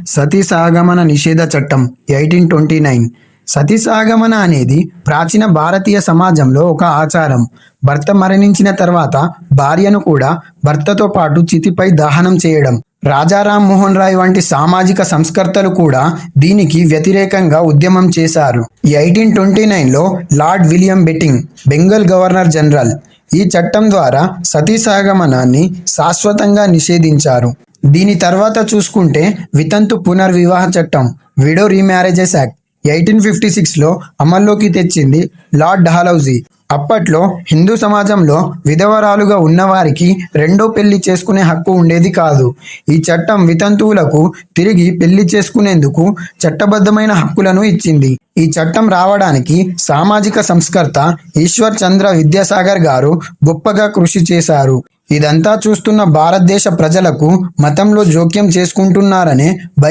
సతీ సహగమన నిషేధ చట్టం 1829. సతీ సహగమన అనేది ప్రాచీన భారతీయ సమాజంలో ఒక ఆచారం. భర్త మరణించిన తర్వాత భార్యను కూడా భర్తతో పాటు చితిపై దహనం చేయడం. రాజా రామ్ మోహన్ రాయ్ వంటి సామాజిక సంస్కర్తలు కూడా దీనికి వ్యతిరేకంగా ఉద్యమం చేశారు. 1829లో Lord William Bentinck Bengal governor general ఈ చట్టం ద్వారా సతీ సహగమనాన్ని శాశ్వతంగా నిషేధించారు. దీని తర్వాత చూసుకుంటే వితంతు పునర్వివాహ చట్టం విడో రీమ్యారేజెస్ యాక్ట్ 1856లో అమల్లోకి తెచ్చింది లార్డ్ డల్హౌసీ. అప్పట్లో హిందూ సమాజంలో విధవరాలుగా ఉన్నవారికి రెండో పెళ్లి చేసుకునే హక్కు ఉండేది కాదు. ఈ చట్టం వితంతువులకు తిరిగి పెళ్లి చేసుకునేందుకు చట్టబద్ధమైన హక్కులను ఇచ్చింది. ఈ చట్టం రావడానికి సామాజిక సంస్కర్త ఈశ్వర్ చంద్ర విద్యాసాగర్ గారు గొప్పగా కృషి చేశారు. ఇదంతా చూస్తున్న భారతదేశ ప్రజలకు మతంలో జోక్యం చేసుకుంటున్నారనే భయం